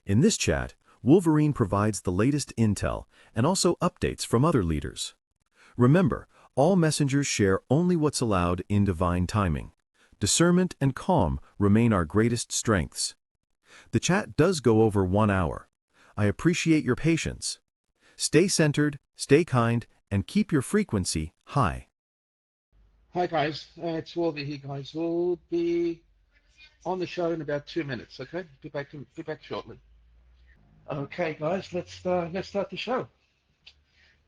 In this chat, Wolverine provides the latest intel and also updates from other leaders. Remember, all messengers share only what's allowed in divine timing. Discernment and calm remain our greatest strengths. The chat does go over 1 hour. I appreciate your patience. Stay centered, stay kind, and keep your frequency high. Hi guys, it's Wolvie here, guys. We'll be on the show in about 2 minutes. Okay, be back shortly. Okay, guys, let's start the show.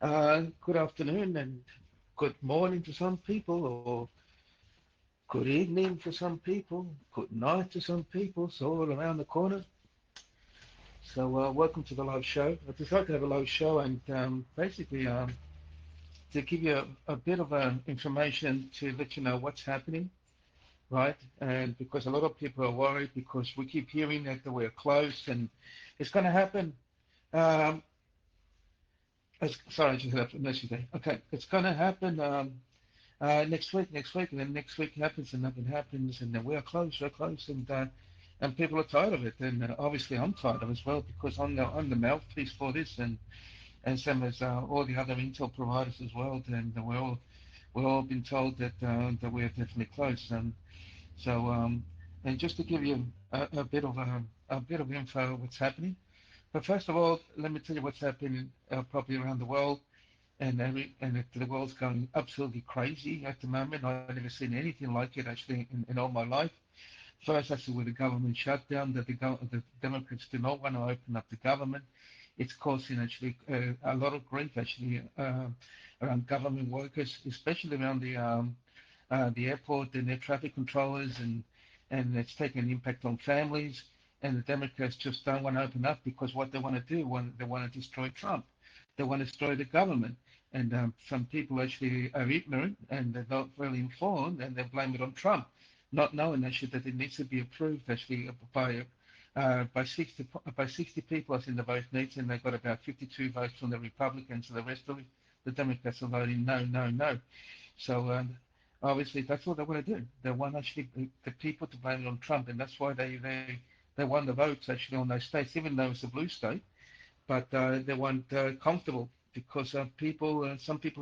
Good afternoon and good morning to some people, or good evening for some people, good night to some people. It's all around the corner. So welcome to the live show. I decided to have a live show and basically to give you a bit of information to let you know what's happening, right? And because a lot of people are worried because we keep hearing that we're close and it's going to happen. Um, sorry, I just had a message there. Okay, it's going to happen next week, and then next week happens and nothing happens, and then we're close, and people are tired of it, and obviously I'm tired of it as well because I'm the mouthpiece for this, and same as all the other intel providers as well, and we're all been told that we're definitely close, and so and just to give you a bit of info what's happening. But first of all, let me tell you what's happening probably around the world, and the world's going absolutely crazy at the moment. I've never seen anything like it actually in all my life. First, actually, with the government shutdown, that the Democrats do not want to open up the government. It's causing actually a lot of grief actually around government workers, especially around the airport and their traffic controllers, and it's taking an impact on families. And the Democrats just don't want to open up because what they want to do, they want to destroy Trump. They want to destroy the government. And some people actually are ignorant and they're not really informed, and they blame it on Trump, not knowing actually that it needs to be approved actually by 60 people. I think the vote needs, and they've got about 52 votes from the Republicans, and the rest of the Democrats are voting no, no, no. So obviously that's what they want to do. They want actually the people to blame it on Trump, and that's why they won the votes actually on those states, even though it's a blue state. But they want comfortable because some people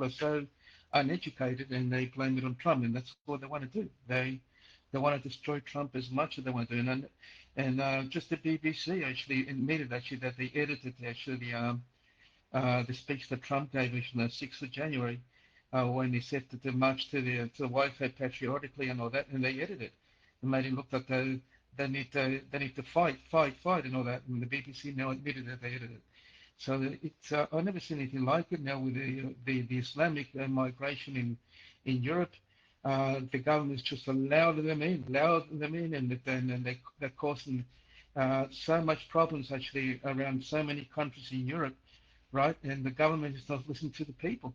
are so uneducated and they blame it on Trump, and that's what they want to do. They want to destroy Trump as much as they want to do. And just the BBC actually admitted actually that they edited actually the speech that Trump gave on the 6th of January when he said that they marched to the White House patriotically and all that, and they edited it and made it look like they need to fight, and all that. And the BBC now admitted that they edited it. So it's I've never seen anything like it now with the Islamic migration in Europe. The government's just allowed them in, and they're causing so much problems actually around so many countries in Europe, right? And the government is not listening to the people,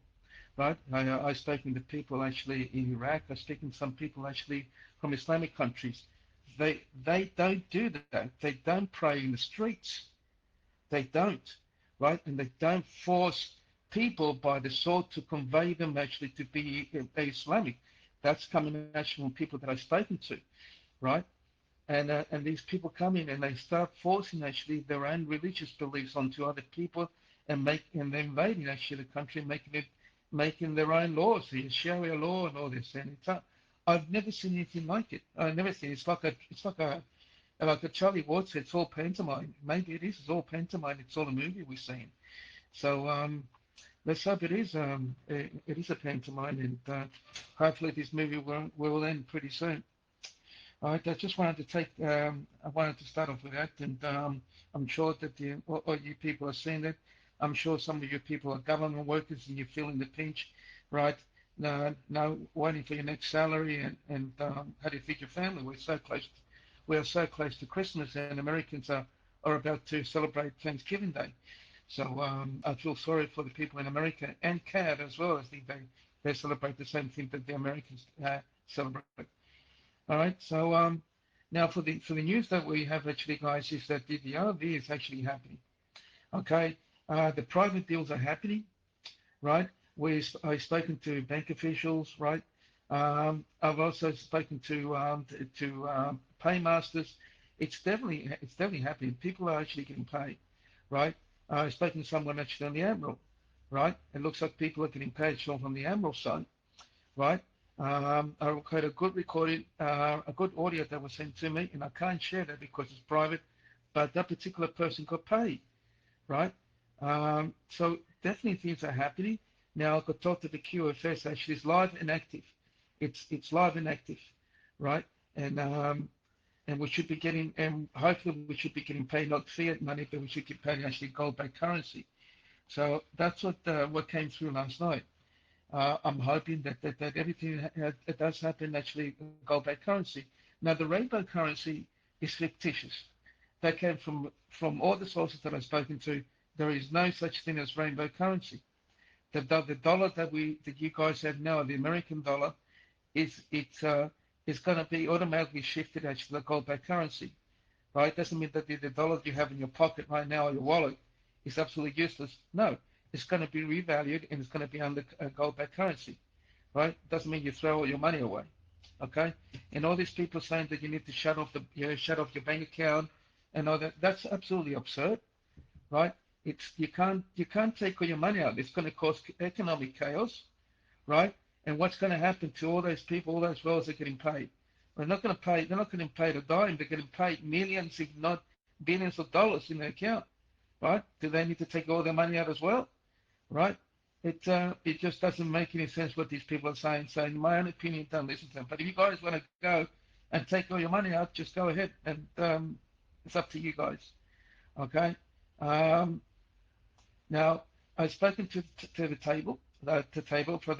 right? I've spoken to people actually in Iraq. I've spoken to some people actually from Islamic countries. They don't do that. They don't pray in the streets. They don't, right? And they don't force people by the sword to convey them actually to be Islamic. That's coming actually from people that I've spoken to, right? And these people come in and they start forcing actually their own religious beliefs onto other people, and they're invading actually the country, making their own laws, the Sharia law and all this. And I've never seen anything like it. I've never seen. Like a Charlie Ward said, it's all pantomime. Maybe it is. It's all pantomime. It's all a movie we're seeing. So let's hope it is a pantomime, and hopefully this movie will end pretty soon. All right, I just wanted to I wanted to start off with that, and I'm sure that all you people are seeing that. I'm sure some of you people are government workers and you're feeling the pinch, right? No, waiting for your next salary, and how do you feed your family? We are so close to Christmas, and Americans are about to celebrate Thanksgiving Day. So I feel sorry for the people in America and Canada as well. I think they celebrate the same thing that the Americans celebrate. All right. So now for the news that we have actually, guys, is that the RV is actually happening. Okay. The private deals are happening, right? I've spoken to bank officials, right? I've also spoken to paymasters, it's definitely happening. People are actually getting paid, right? I've spoken to someone actually on the Admiral, right? It looks like people are getting paid from the Admiral side, right? I recorded a good recording, a good audio that was sent to me, and I can't share that because it's private, but that particular person got paid, right? So definitely things are happening. Now I could talk to the QFS, actually it's live and active. It's live and active, right? And we should be getting, and hopefully we should be getting paid not fiat money, but we should get paid actually gold-backed currency. So that's what came through last night. I'm hoping that everything that does happen actually gold-backed currency. Now the rainbow currency is fictitious. That came from all the sources that I've spoken to. There is no such thing as rainbow currency. The dollar that you guys have now, the American dollar, is going to be automatically shifted actually to gold-backed currency, right? Doesn't mean that the dollar you have in your pocket right now or your wallet is absolutely useless. No, it's going to be revalued and it's going to be under gold-backed currency, right? Doesn't mean you throw all your money away, okay? And all these people saying that you need to shut off your bank account and all that, that's absolutely absurd, right? You can't take all your money out. It's going to cause economic chaos, right? And what's going to happen to all those people, all those wells are getting paid? They're not going to pay. They're not getting paid a dime. They're getting paid millions, if not billions of dollars in their account, right? Do they need to take all their money out as well, right? It just doesn't make any sense what these people are saying. So in my own opinion, don't listen to them. But if you guys want to go and take all your money out, just go ahead, and it's up to you guys, okay? Um, Now, I've spoken to the table, for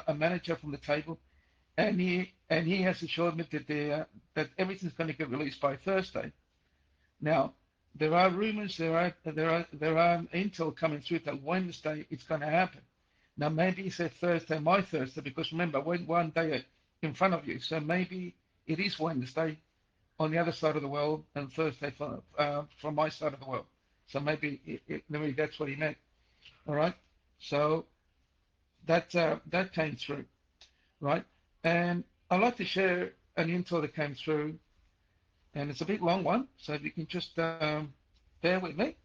a manager from the table, and he has assured me that everything's going to get released by Thursday. Now, there are rumors, there are intel coming through that Wednesday it's going to happen. Now, maybe he said Thursday, my Thursday, because remember, we're one day in front of you, so maybe it is Wednesday on the other side of the world and Thursday from my side of the world. So maybe that's what he meant. All right. So that came through, right? And I'd like to share an intel that came through, and it's a bit long one, so if you can just bear with me.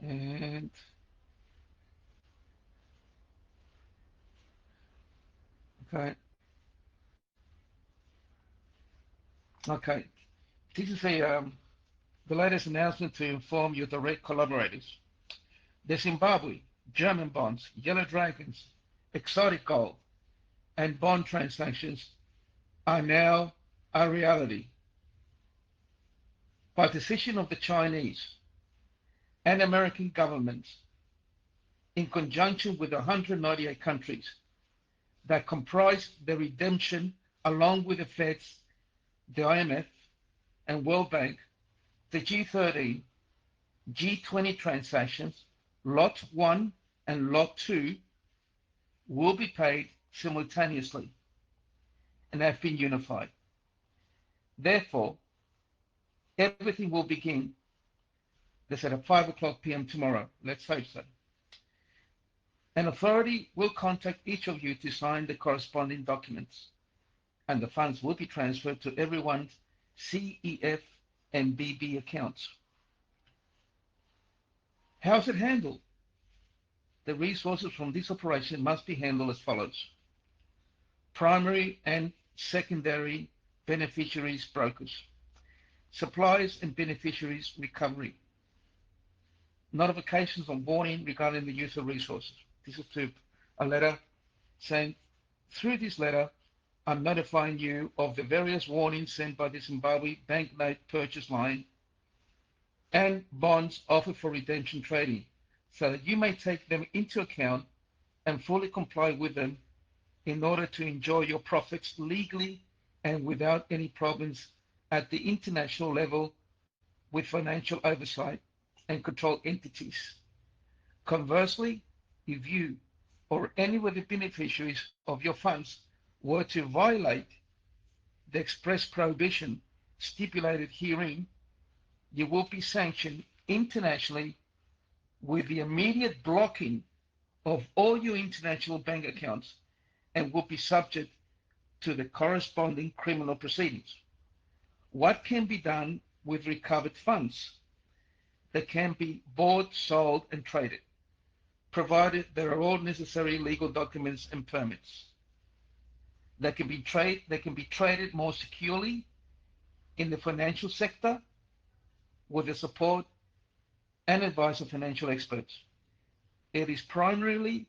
And okay, okay. This is the latest announcement to inform your direct collaborators. The Zimbabwe, German bonds, Yellow Dragons, exotic gold, and bond transactions are now a reality. By decision of the Chinese and American governments, in conjunction with 198 countries that comprise the redemption, along with the Feds, the IMF, and World Bank, the G13, G20 transactions, Lot 1 and Lot 2, will be paid simultaneously and have been unified. Therefore, everything will begin, they said, at 5 o'clock p.m. tomorrow. Let's hope so. An authority will contact each of you to sign the corresponding documents, and the funds will be transferred to everyone's CEF and BB accounts. How is it handled? The resources from this operation must be handled as follows. Primary and secondary beneficiaries brokers, suppliers and beneficiaries recovery, notifications and warning regarding the use of resources. This is to a letter saying, through this letter, I'm notifying you of the various warnings sent by the Zimbabwe banknote purchase line and bonds offered for redemption trading, so that you may take them into account and fully comply with them in order to enjoy your profits legally and without any problems at the international level with financial oversight and control entities. Conversely, if you or any of the beneficiaries of your funds were to violate the express prohibition stipulated herein, you will be sanctioned internationally with the immediate blocking of all your international bank accounts and will be subject to the corresponding criminal proceedings. What can be done with recovered funds that can be bought, sold, and traded, provided there are all necessary legal documents and permits that can be traded more securely in the financial sector with the support and advice of financial experts. It is primarily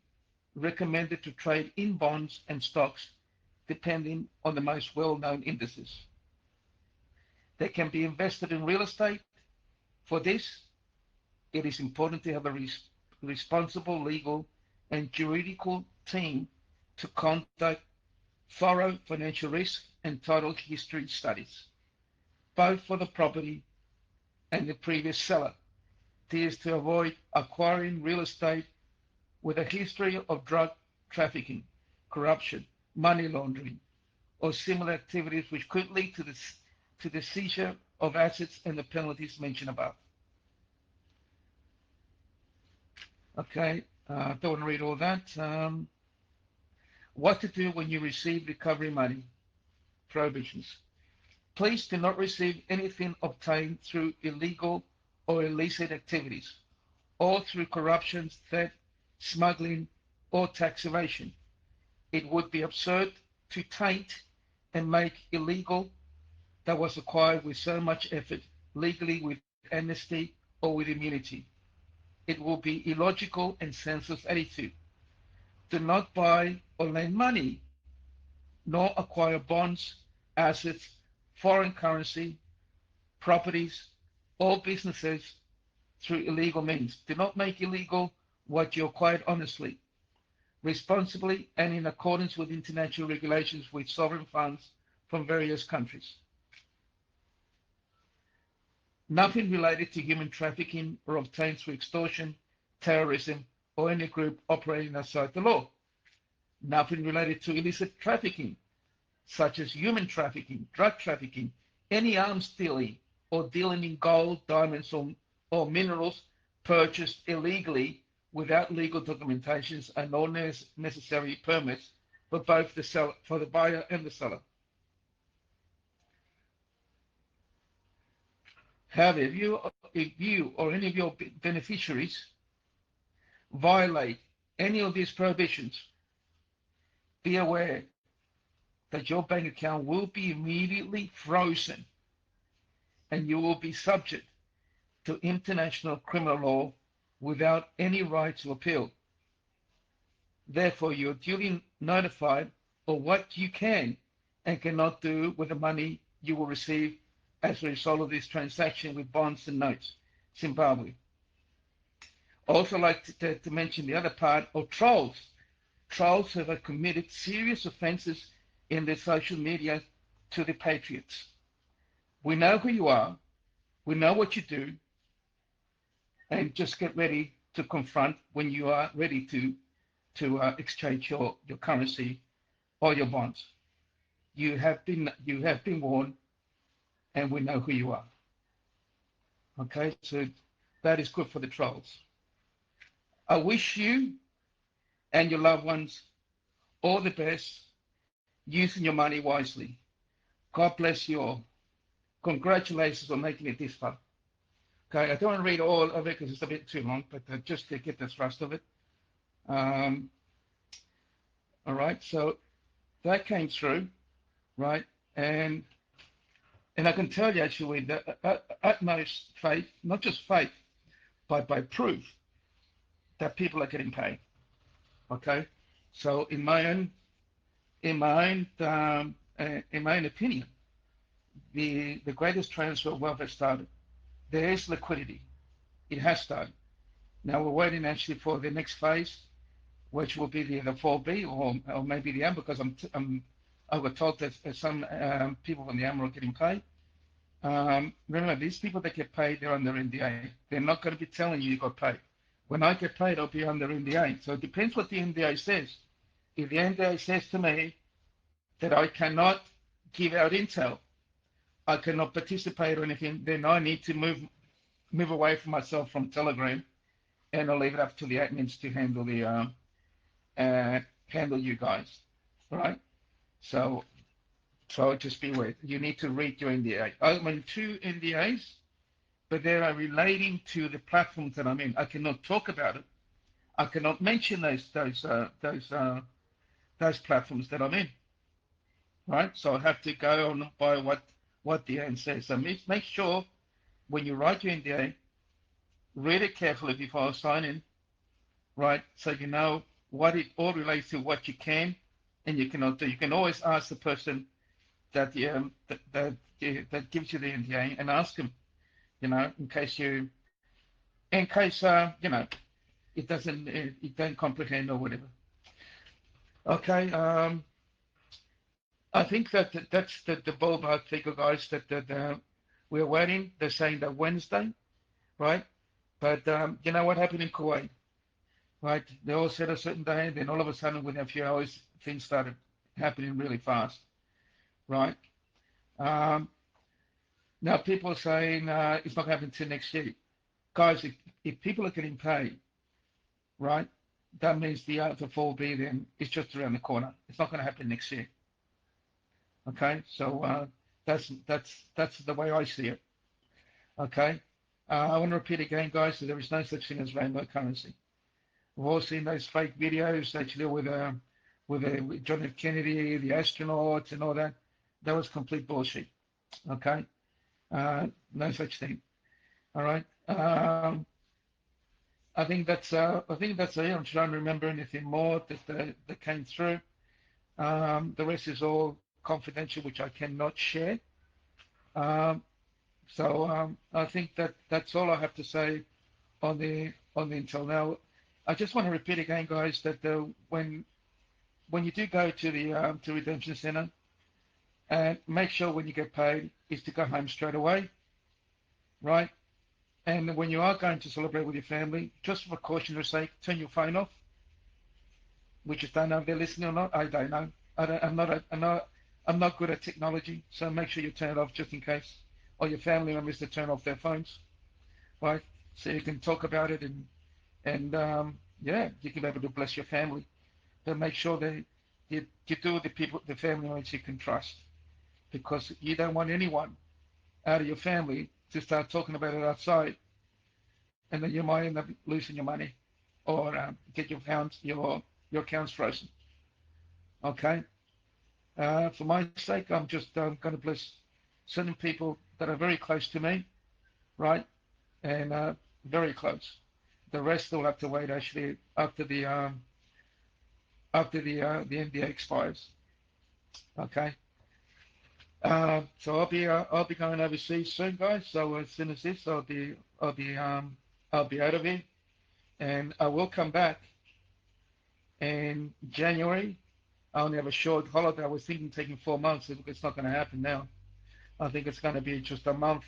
recommended to trade in bonds and stocks depending on the most well-known indices. They can be invested in real estate. For this, it is important to have a responsible legal and juridical team to conduct thorough financial risk and title history studies, both for the property and the previous seller. This is to avoid acquiring real estate with a history of drug trafficking, corruption, money laundering, or similar activities which could lead to the seizure of assets and the penalties mentioned above. Okay, don't want to read all that. What to do when you receive recovery money. Prohibitions. Please do not receive anything obtained through illegal or illicit activities, or through corruption, theft, smuggling, or tax evasion. It would be absurd to taint and make illegal that was acquired with so much effort, legally with amnesty or with immunity. It will be illogical and senseless attitude. Do not buy or lend money, nor acquire bonds, assets, foreign currency, properties, or businesses through illegal means. Do not make illegal what you acquired honestly, responsibly, and in accordance with international regulations with sovereign funds from various countries. Nothing related to human trafficking or obtained through extortion, terrorism, or any group operating outside the law. Nothing related to illicit trafficking, such as human trafficking, drug trafficking, any arms dealing, or dealing in gold, diamonds, or minerals purchased illegally without legal documentations and all necessary permits for both the seller, for the buyer and the seller. However, if you or any of your beneficiaries violate any of these prohibitions, be aware that your bank account will be immediately frozen and you will be subject to international criminal law without any right to appeal. Therefore, you're duly notified of what you can and cannot do with the money you will receive as a result of this transaction with bonds and notes. Zimbabwe. Also like to mention the other part of trolls. Trolls have committed serious offenses in their social media to the patriots. We know who you are. We know what you do. And just get ready to confront when you are ready to exchange your currency or your bonds. You have been warned, and we know who you are. Okay, so that is good for the trolls. I wish you and your loved ones all the best, using your money wisely. God bless you all. Congratulations on making it this far. Okay, I don't want to read all of it because it's a bit too long, but just to get the thrust of it. All right, so that came through, right? And I can tell you actually that utmost faith, not just faith, but by proof that people are getting paid. Okay, so in my own opinion, the greatest transfer of wealth has started. There is liquidity. It has started. Now we're waiting actually for the next phase, which will be the 4B or maybe the AM, because I got told that some people from the AM are getting paid. Remember, these people that get paid, they're under NDA. They're not going to be telling you got paid. When I get paid, I'll be under NDA. So it depends what the NDA says. If the NDA says to me that I cannot give out intel, I cannot participate or anything, then I need to move away from myself from Telegram, and I'll leave it up to the admins to handle handle you guys, right? So So just be aware. You need to read your NDA. I'm in 2 NDAs, but they are relating to the platforms that I'm in. I cannot talk about it. I cannot mention those platforms that I'm in, right? So I have to go on by what the end says. So make sure when you write your NDA, read it carefully before I sign in, right? So you know what it all relates to, what you can and you cannot do. You can always ask the person that gives you the NDA and ask them, in case it don't comprehend or whatever. Okay. I think that's the ballpark figure, guys. That we're waiting. They're saying that Wednesday, right? But you know what happened in Kuwait, right? They all said a certain day, then all of a sudden, within a few hours, things started happening really fast, right? Um, Now people are saying it's not going to happen until next year, guys. If people are getting paid, right, that means the 4B then is just around the corner. It's not going to happen next year. Okay, so that's the way I see it. Okay, I want to repeat again, guys, that there is no such thing as rainbow currency. We've all seen those fake videos actually with John F. Kennedy, the astronauts, and all that. That was complete bullshit. Okay, no such thing. All right. I think that's it. I'm trying to remember anything more that came through. The rest is all confidential, which I cannot share. Um, so I think that's all I have to say on the Intel. Now, I just want to repeat again, guys, that when you do go to Redemption Center, and make sure when you get paid is to go home straight away, right? And when you are going to celebrate with your family, just for cautionary sake, turn your phone off. We just don't know if they're listening or not. I don't know. I'm not good at technology, so make sure you turn it off just in case, or your family members to turn off their phones, right? So you can talk about it and yeah, you can be able to bless your family. But make sure that you do with the family members you can trust, because you don't want anyone out of your family to start talking about it outside, and then you might end up losing your money or get your accounts frozen. Okay. For my sake, I'm just going to bless certain people that are very close to me, right? And very close. The rest will have to wait actually after the NDA expires. Okay. So I'll be going overseas soon, guys. So as soon as this, I'll be out of here, and I will come back in January. I only have a short holiday. I was thinking taking 4 months. It's not going to happen now. I think it's going to be just a month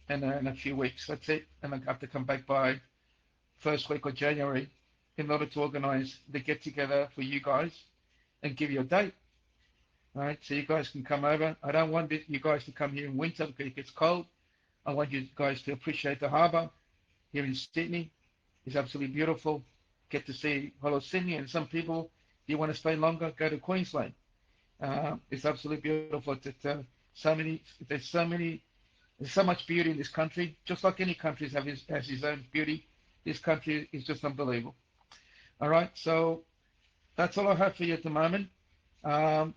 and a few weeks. That's it. And I have to come back by first week of January in order to organize the get together for you guys and give you a date. All right, so you guys can come over. I don't want you guys to come here in winter because it gets cold. I want you guys to appreciate the harbour here in Sydney. It's absolutely beautiful. Get to see Hollow Sydney, and some people, if you want to stay longer, go to Queensland. It's absolutely beautiful. So many, there's so much beauty in this country. Just like any country has his own beauty, this country is just unbelievable. All right, so that's all I have for you at the moment. Um,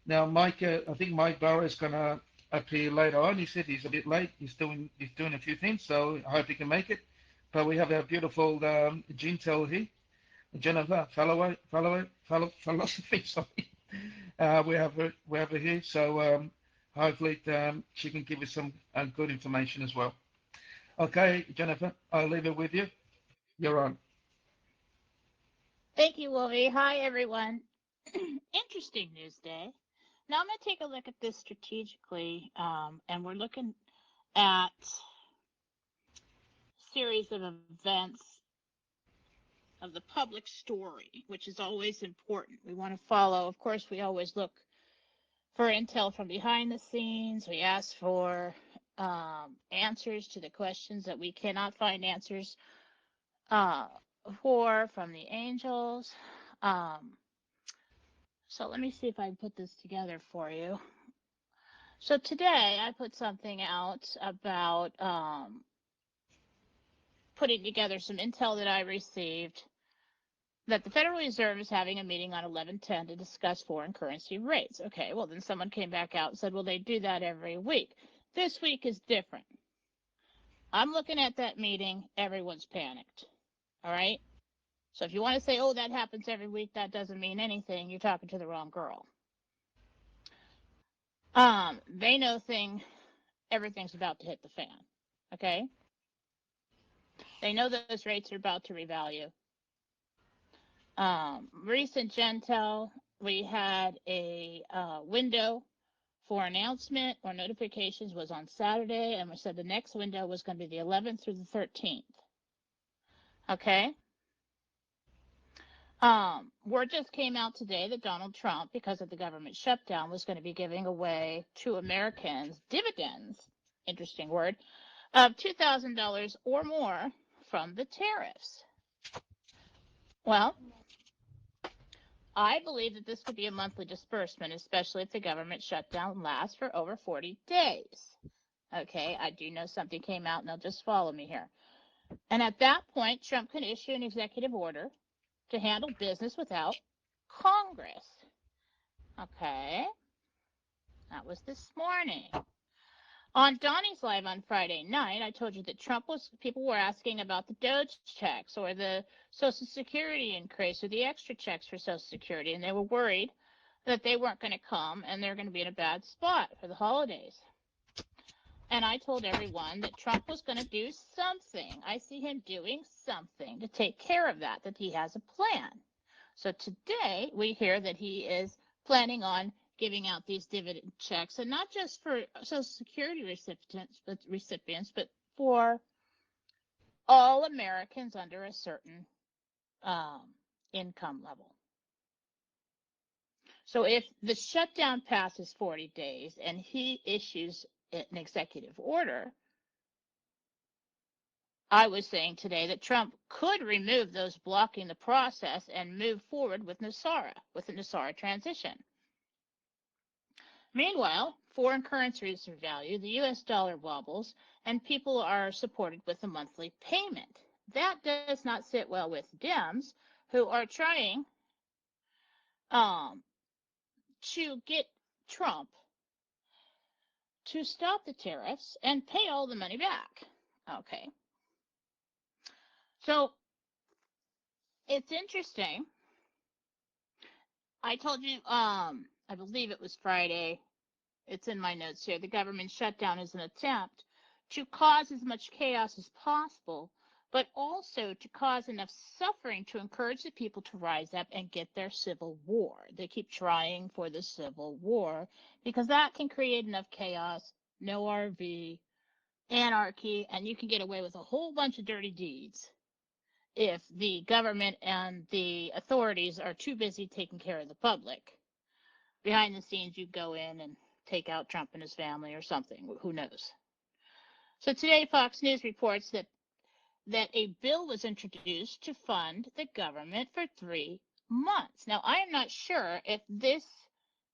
Now, Mike, I think Mike BARA is going to appear later on. He said he's a bit late. He's doing a few things, so I hope he can make it. But we have our beautiful JENTEL here, Jennifer philosophy. Sorry, we have her here. So hopefully she can give us some good information as well. Okay, Jennifer, I'll leave it with you. You're on. Thank you, Wolvie. Hi, everyone. Interesting news day. Now I'm going to take a look at this strategically, and we're looking at a series of events of the public story, which is always important. We want to follow. Of course, we always look for intel from behind the scenes. We ask for answers to the questions that we cannot find answers uh, for from the angels. Um, So let me see if I can put this together for you. So today I put something out about putting together some intel that I received that the Federal Reserve is having a meeting on 11/10 to discuss foreign currency rates. Okay, well, then someone came back out and said, well, they do that every week. This week is different. I'm looking at that meeting. Everyone's panicked. All right? So if you want to say, oh, that happens every week, that doesn't mean anything, you're talking to the wrong girl. They know everything's about to hit the fan. Okay? They know those rates are about to revalue. Recent JENTEL, we had a window for announcement or notifications was on Saturday, and we said the next window was going to be the 11th through the 13th. Okay? Word just came out today that Donald Trump, because of the government shutdown, was going to be giving away to Americans dividends, interesting word, of $2,000 or more from the tariffs. Well, I believe that this could be a monthly disbursement, especially if the government shutdown lasts for over 40 days. Okay, I do know something came out, and they'll just follow me here. And at that point, Trump can issue an executive order to handle business without Congress. Okay, that was this morning. On Donnie's Live on Friday night, I told you that people were asking about the Doge checks or the Social Security increase or the extra checks for Social Security, and they were worried that they weren't going to come and they're going to be in a bad spot for the holidays. And I told everyone that Trump was going to do something. I see him doing something to take care of that he has a plan. So today we hear that he is planning on giving out these dividend checks, and not just for Social Security recipients, but for all Americans under a certain income level. So if the shutdown passes 40 days and he issues an executive order, I was saying today that Trump could remove those blocking the process and move forward with the NESARA transition. Meanwhile, foreign currencies are valued, the U.S. dollar wobbles, and people are supported with a monthly payment. That does not sit well with Dems, who are trying to get Trump to stop the tariffs and pay all the money back. Okay. So it's interesting. I told you, I believe it was Friday. It's in my notes here. The government shutdown is an attempt to cause as much chaos as possible, but also to cause enough suffering to encourage the people to rise up and get their civil war. They keep trying for the civil war because that can create enough chaos, no RV, anarchy, and you can get away with a whole bunch of dirty deeds if the government and the authorities are too busy taking care of the public. Behind the scenes, you go in and take out Trump and his family or something. Who knows? So today, Fox News reports that a bill was introduced to fund the government for 3 months. Now, I am not sure if this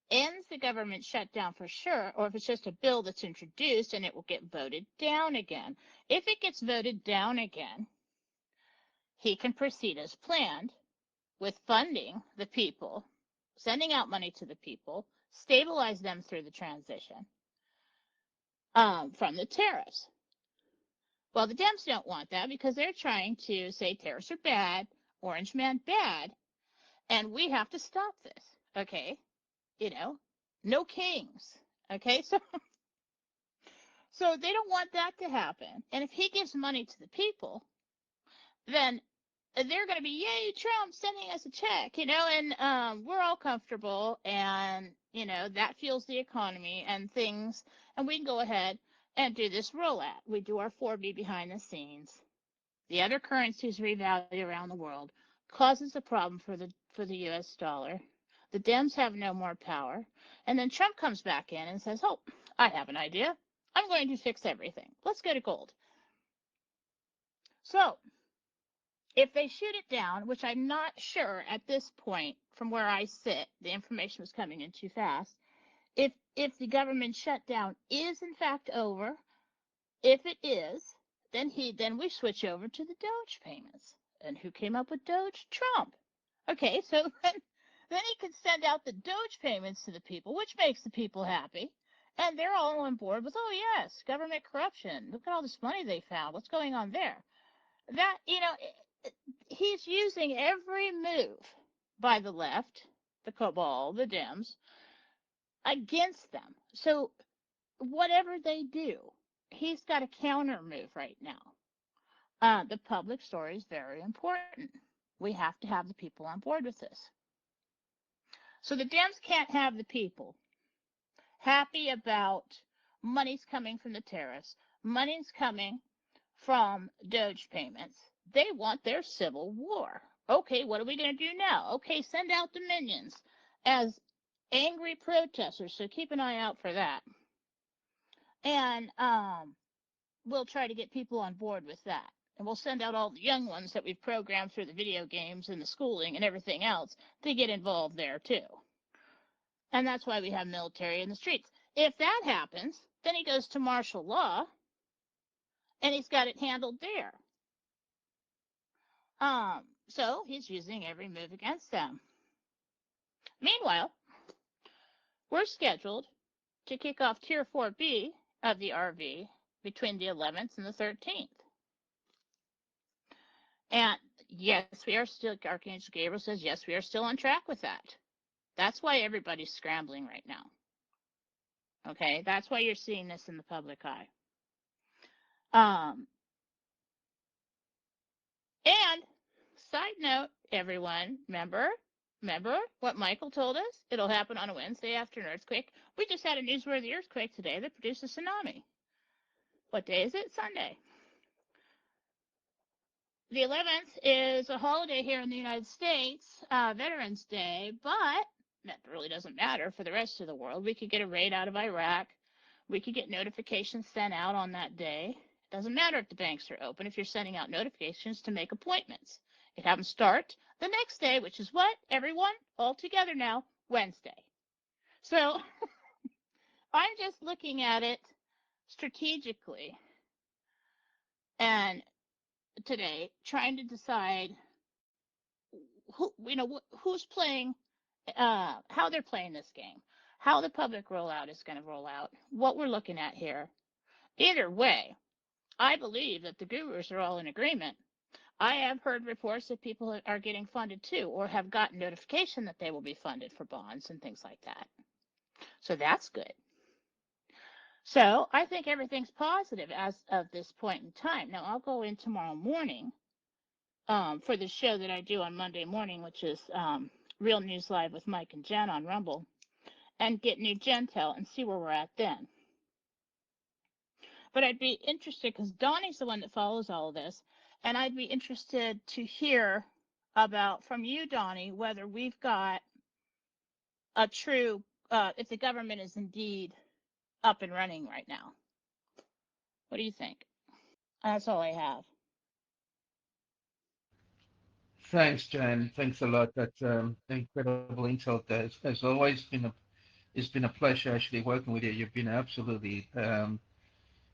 ends the government shutdown for sure, or if it's just a bill that's introduced and it will get voted down again. If it gets voted down again, he can proceed as planned with funding the people, sending out money to the people, stabilize them through the transition from the tariffs. Well, the Dems don't want that because they're trying to say tariffs are bad, Orange Man bad, and we have to stop this. Okay, no kings. Okay, so they don't want that to happen. And if he gives money to the people, then they're going to be, yay, Trump sending us a check, and we're all comfortable, and that fuels the economy and things, and we can go ahead and do this rollout. We do our 4B behind the scenes. The other currencies revalue around the world, causes a problem for the U.S. dollar. The Dems have no more power, and then Trump comes back in and says, oh, I have an idea. I'm going to fix everything. Let's go to gold. So if they shoot it down, which I'm not sure at this point from where I sit, the information was coming in too fast. if the government shutdown is in fact over, if it is, then we switch over to the Doge payments. And who came up with Doge? Trump. Okay, so then he can send out the Doge payments to the people, which makes the people happy. And they're all on board with, oh, yes, government corruption. Look at all this money they found. What's going on there? That, he's using every move by the left, the cabal, the Dems, against them. So whatever they do, he's got a counter move right now. The public story is very important. We have to have the people on board with this. So the Dems can't have the people happy about money's coming from the terrorists, money's coming from Doge payments. They want their civil war. Okay, what are we going to do now? Okay, send out the minions as angry protesters. So keep an eye out for that. And we'll try to get people on board with that. And we'll send out all the young ones that we've programmed through the video games and the schooling and everything else to get involved there too. And that's why we have military in the streets. If that happens, then he goes to martial law and he's got it handled there. So he's using every move against them. Meanwhile, we're scheduled to kick off Tier 4B of the RV between the 11th and the 13th. And yes, we are still, Archangel Gabriel says, yes, we are still on track with that. That's why everybody's scrambling right now. Okay, that's why you're seeing this in the public eye. And side note, everyone, remember what Michael told us? It'll happen on a Wednesday after an earthquake. We just had a newsworthy earthquake today that produced a tsunami. What day is it? Sunday. The 11th is a holiday here in the United States, Veterans Day, but that really doesn't matter for the rest of the world. We could get a raid out of Iraq. We could get notifications sent out on that day. It doesn't matter if the banks are open if you're sending out notifications to make appointments. You have them start the next day, which is what? Everyone all together now, Wednesday. So I'm just looking at it strategically and today trying to decide who's playing, how they're playing this game, how the public rollout is going to roll out, what we're looking at here. Either way, I believe that the gurus are all in agreement. I have heard reports that people are getting funded too, or have gotten notification that they will be funded for bonds and things like that. So that's good. So I think everything's positive as of this point in time. Now I'll go in tomorrow morning for the show that I do on Monday morning, which is Real News Live with Mike and Jen on Rumble, and get new JENTEL and see where we're at then. But I'd be interested, because Donnie's the one that follows all of this, and I'd be interested to hear about from you, Donnie, whether we've got a true, if the government is indeed up and running right now. What do you think? That's all I have. Thanks, Jan. Thanks a lot. That's incredible insight. As always, it's been a pleasure actually working with you. You've been absolutely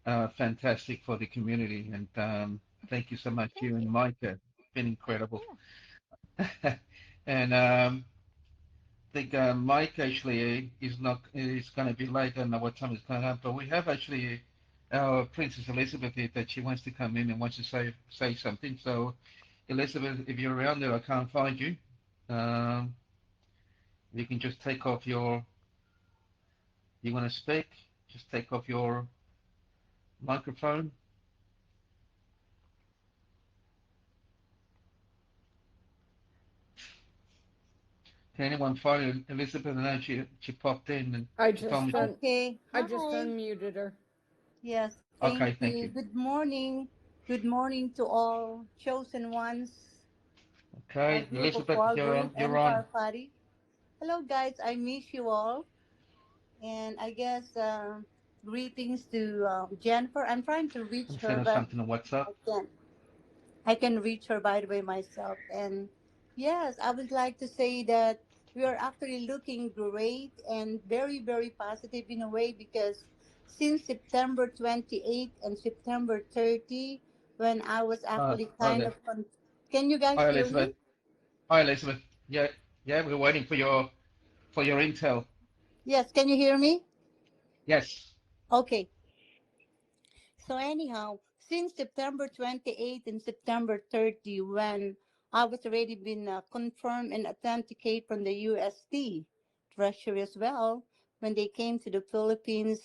fantastic for the community, and thank you so much. You and Micah, been incredible. Yeah. And I think Mike actually is going to be late. I don't know what time it's going to happen, but we have actually our Princess Elizabeth here that she wants to come in and wants to say something. So, Elizabeth, if you're around there, I can't find you. Um, you can just take off your. You want to speak? Just take off your microphone. Can anyone find Elizabeth? I know she popped in and I she told me to. Okay. I just Hi. unmuted her. Yes, Okay, thank thank you. you. Good morning. Good morning to all chosen ones, a Okay, group of Elizabeth, Wolverine you're and on. CARPATHIA. Hello, guys. I miss you all. And I guess greetings to Jennifer. I'm trying to reach I'm her, sending but something on WhatsApp. I can't. I can reach her by the way myself. And yes, I would like to say that. we are actually looking great and very, very positive in a way because since September 28th and September 30, when I was actually Hi kind there. of, can you guys Hi hear Elizabeth. me? Hi Elizabeth. Yeah, yeah, we're waiting for your intel. Yes, can you hear me? Yes. Okay. So anyhow, since September 28th and September 30, when I was already been confirmed and authenticated from the UST Treasury as well, when they came to the Philippines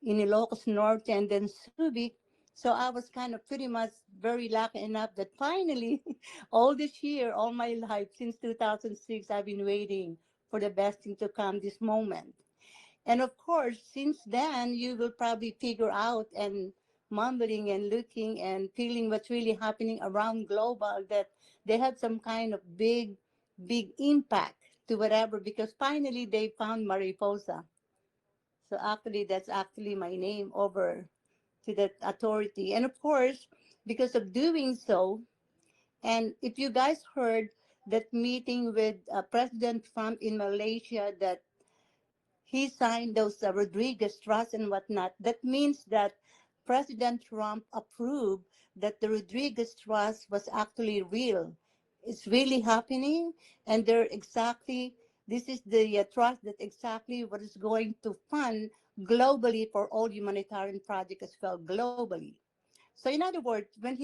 in Ilocos Norte and then Subic. So I was kind of pretty much very lucky enough that finally, all this year, all my life, since 2006, I've been waiting for the best thing to come this moment. And of course, since then, you will probably figure out and mumbling and looking and feeling what's really happening around global that they had some kind of big, big impact to whatever because finally they found Mariposa. So actually, that's actually my name over to that authority. And of course, because of doing so, and if you guys heard that meeting with President Trump in Malaysia that he signed those Rodriguez Trust and whatnot. That means that President Trump approved that the Rodriguez Trust was actually real. It's really happening, and they're exactly this is the trust that exactly what is going to fund globally for all humanitarian projects as well globally. So in other words, when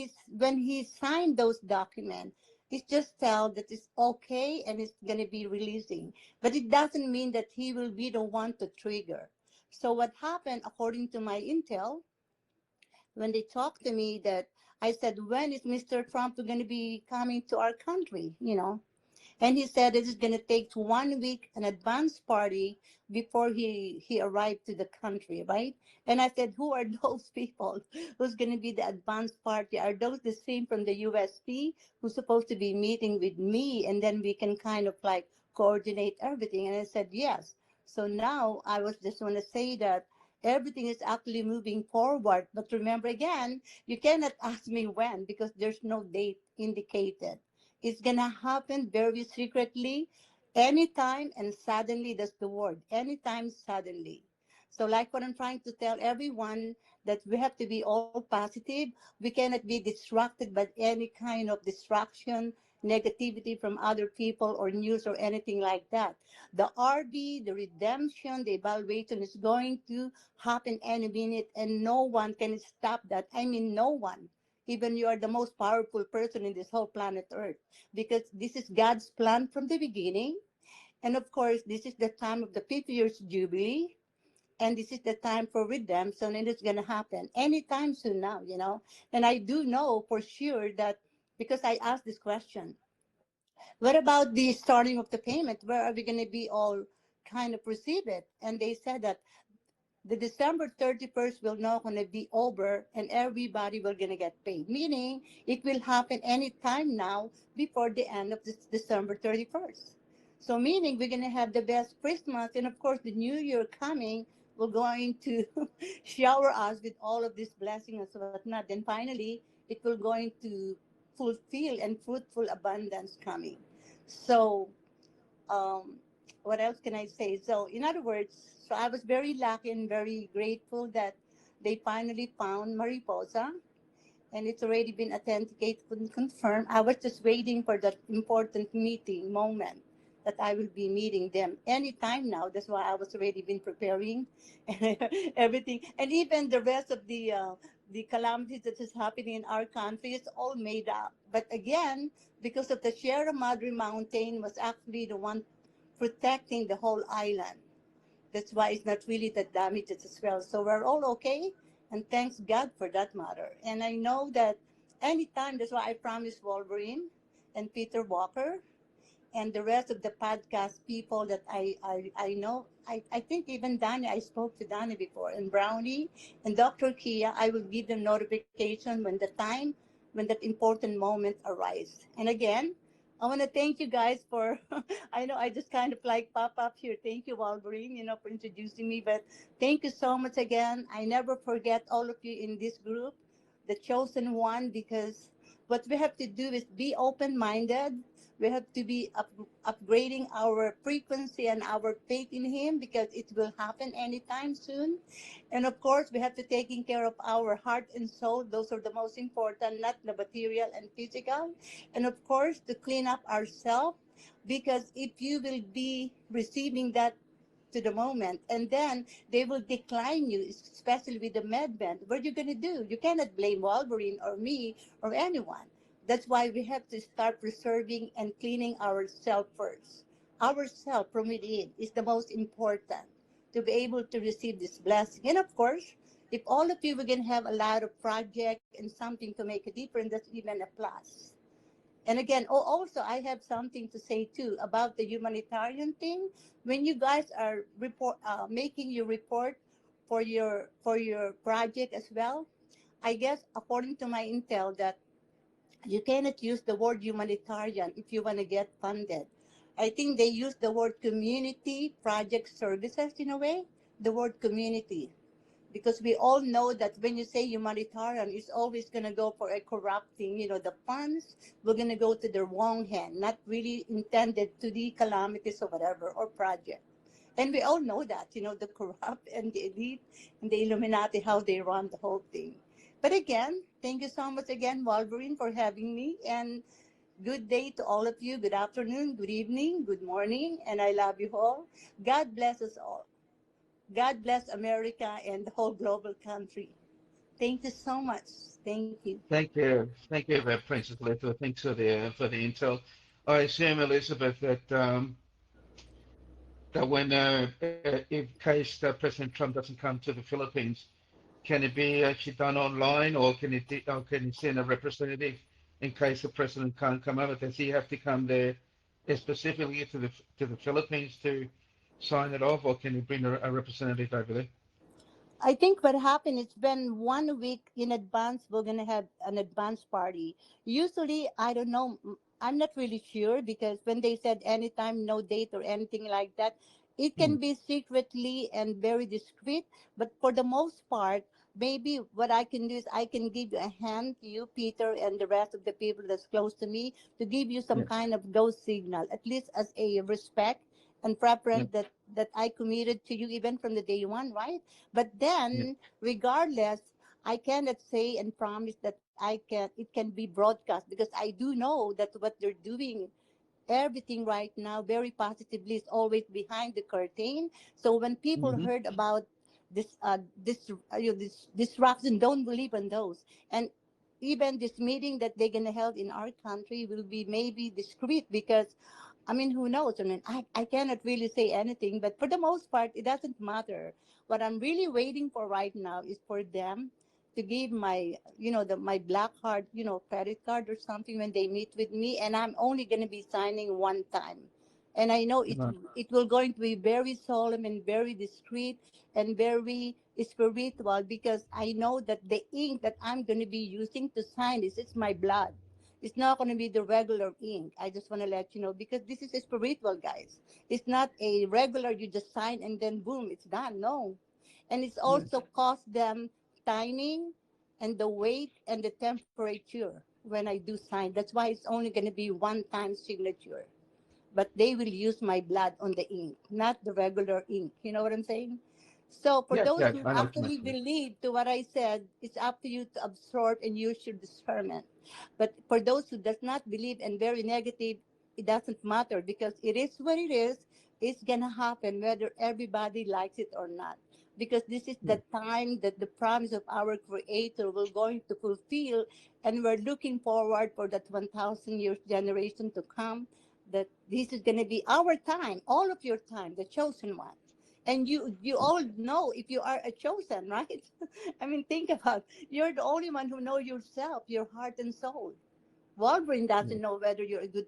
he signed those documents, it's just tell that it's okay and it's gonna be releasing. But it doesn't mean that he will be the one to trigger. So what happened according to my intel, when they talked to me that I said, when is Mr. Trump gonna be coming to our country? And he said it is going to take 1 week an advance party before he arrived to the country, right? And I said, who are those people? Who's going to be the advance party? Are those the same from the USP who's supposed to be meeting with me? And then we can kind of like coordinate everything. And I said, yes. So now I was just want to say that everything is actually moving forward. But remember again, you cannot ask me when because there's no date indicated. It's gonna happen very secretly, anytime and suddenly. That's the word. Anytime, suddenly. So, like what I'm trying to tell everyone, that we have to be all positive. We cannot be distracted by any kind of distraction, negativity from other people or news or anything like that. The RB, the redemption, the evaluation is going to happen any minute, and no one can stop that. I mean, no one. Even you are the most powerful person in this whole planet Earth, because this is God's plan from the beginning. And of course, this is the time of the 50 years Jubilee. And this is the time for redemption, and it's going to happen anytime soon now. And I do know for sure that because I asked this question, what about the starting of the payment? Where are we going to be all kind of receive it? And they said that the December 31st will not going to be over and everybody will going to get paid. Meaning it will happen any time now before the end of this December 31st. So meaning we're going to have the best Christmas, and of course the New Year coming will going to shower us with all of this blessing and whatnot. Then finally it will going to fulfill and fruitful abundance coming. So um, what else can I say? So, in other words, so I was very lucky and very grateful that they finally found Mariposa, and it's already been authenticated and confirmed. I was just waiting for that important meeting moment that I will be meeting them anytime now. That's why I was already been preparing everything, and even the rest of the calamities that is happening in our country is all made up. But again, because of the Sierra Madre Mountain was actually the one protecting the whole island. That's why it's not really that damaged as well. So we're all okay, and thanks God for that matter. And I know that anytime, that's why I promised Wolverine and Peter Walker and the rest of the podcast people that I know. I think even Danny, I spoke to Danny before, and Brownie and Dr. Kia, I will give them notification when the time, when that important moment arrives. And again, I want to thank you guys for, I know I just kind of like pop up here. Thank you, Wolverine, for introducing me. But thank you so much again. I never forget all of you in this group, the chosen one, because what we have to do is be open minded, We have to be upgrading our frequency and our faith in Him, because it will happen anytime soon. And of course, we have to taking care of our heart and soul. Those are the most important, not the material and physical. And of course, to clean up ourselves, because if you will be receiving that to the moment, and then they will decline you, especially with the medband. What are you going to do? You cannot blame Wolverine or me or anyone. That's why we have to start preserving and cleaning ourselves first. Ourselves from within is the most important to be able to receive this blessing. And of course, if all of you are going to have a lot of project and something to make a difference, that's even a plus. And again, also I have something to say too about the humanitarian thing. When you guys are making your report for your project as well, I guess according to my intel that you cannot use the word humanitarian if you want to get funded. I think they use the word community project services in a way, the word community, because we all know that when you say humanitarian, it's always going to go for a corrupting, the funds we're going to go to the wrong hand, not really intended to the calamities or whatever, or project. And we all know that, the corrupt and the elite and the Illuminati, how they run the whole thing. But again, thank you so much again, Wolverine, for having me. And good day to all of you. Good afternoon, good evening, good morning. And I love you all. God bless us all. God bless America and the whole global country. Thank you so much. Thank you. Thank you, Princess Elizabeth. Thanks for the intel. I assume, Elizabeth, that when in case President Trump doesn't come to the Philippines, can it be actually done online, or can he send a representative in case the president can't come over? Does he have to come there specifically to the Philippines to sign it off, or can he bring a representative over there? I think what happened, it's been 1 week in advance. We're going to have an advance party. Usually, I don't know. I'm not really sure, because when they said anytime, no date or anything like that, it can be secretly and very discreet. But for the most part, maybe what I can do is I can give you a hand to you, Peter, and the rest of the people that's close to me, to give you some Yeah, kind of go signal, at least as a respect and yeah, preference that I committed to you even from the day one, right? But yeah, then, regardless, I cannot say and promise that it can be broadcast, because I do know that what they're doing, everything right now, very positively, is always behind the curtain. So when people hmm heard about this disruption, don't believe in those. And even this meeting that they're gonna held in our country will be maybe discreet, because I mean, who knows? I mean, I cannot really say anything, but for the most part, it doesn't matter. What I'm really waiting for right now is for them to give my, my black card, credit card or something when they meet with me, and I'm only going to be signing one time. And I know it will going to be very solemn and very discreet and very spiritual, because I know that the ink that I'm going to be using to sign this, it's my blood. It's not going to be the regular ink. I just want to let you know, because this is a spiritual, guys. It's not a regular, you just sign and then boom, it's done. No. And it's yeah, also cost them timing and the weight and the temperature when I do sign. That's why it's only going to be one time signature. But they will use my blood on the ink, not the regular ink. You know what I'm saying? So for yeah, those yeah. who I know what you actually mean. believe to what I said, it's up to you to absorb and use your discernment. But for those who does not believe and very negative, it doesn't matter, because it is what it is. It's gonna happen whether everybody likes it or not. Because this is Yeah, the time that the promise of our Creator will going to fulfill, and we're looking forward for that 1,000 years generation to come, that this is going to be our time, all of your time, the chosen one. And you all know if you are a chosen, right? I mean, think about, you're the only one who know yourself, your heart and soul. Wolverine yeah, doesn't know whether you're a good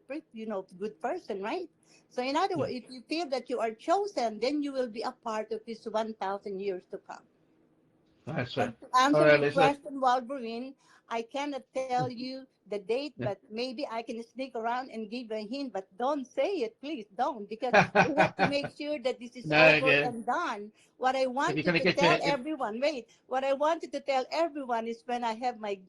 person, right? So in other yeah. words, if you feel that you are chosen, then you will be a part of this 1,000 years to come. That's And right. to answer All right, your Elizabeth. question, Wolverine, I cannot tell you the date, but maybe I can sneak around and give a hint, but don't say it, please don't, because we have to make sure that this is No, over yeah. and done. What I If you're wanted gonna to get tell your, if, everyone, wait, what I wanted to tell everyone is when I have my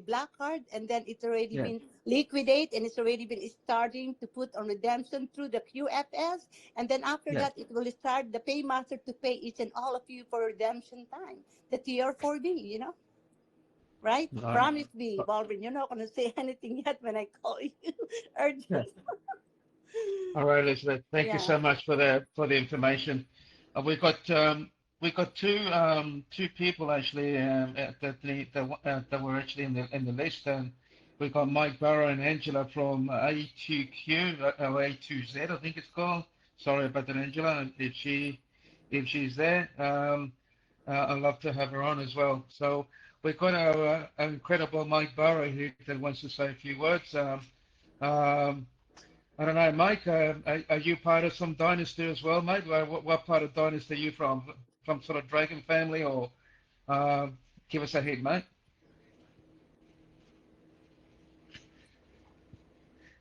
black card, and then it's already yeah, been liquidated and it's already been starting to put on redemption through the QFS, and then after yeah. that it will start the paymaster to pay each and all of you for redemption time, the TR4B, you know. Right? Right. Promise me, Wolverine, you're not going to say anything yet when I call you Yeah. urgent. All right, Elizabeth. Thank you Yeah. so much for the information. We got two people actually that were actually in the list. And we got Mike Barra and Angela from A2Q or A2Z, I think it's called. Sorry about that, Angela. If she's there, I'd love to have her on as well. So we've got our incredible Mike Barra here that wants to say a few words. Um, I don't know, Mike. Are you part of some dynasty as well, mate? What part of dynasty are you from? From sort of dragon family, or uh, give us a hint, mate.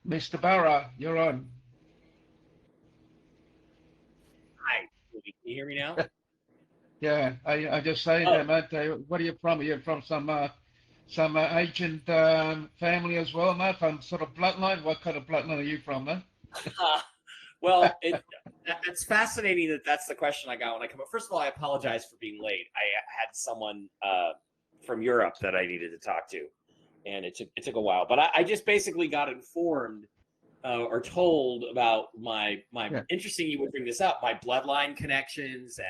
Mr. Barra, you're on. Hi, can you hear me now? Yeah, I just saying Oh, that, mate. What are you from? Are you from some ancient family as well, mate? From sort of bloodline? What kind of bloodline are you from, mate? well, it's fascinating that that's the question I got when I come up. First of all, I apologize for being late. I had someone from Europe that I needed to talk to, and it took a while. But I just basically got informed or told about my Yeah. interesting you would bring this up, my bloodline connections, and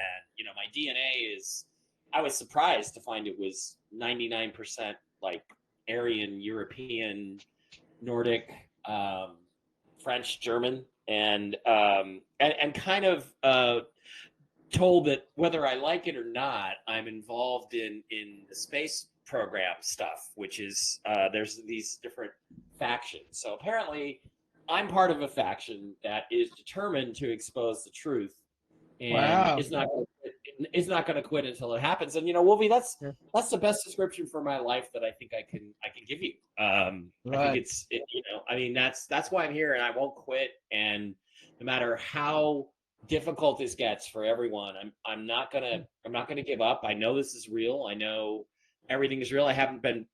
my DNA is. I was surprised to find it was 99% like Aryan, European, Nordic, French, German, and kind of told that whether I like it or not, I'm involved in the space program stuff, which is there's these different factions. So apparently, I'm part of a faction that is determined to expose the truth and Wow. is not going to quit until it happens. And Wolvie, that's Yeah. the best description for my life that I think I can give you. I think Right. I mean that's why I'm here, and I won't quit. And no matter how difficult this gets for everyone, I'm not gonna give up. I know this is real. I know everything is real. I haven't been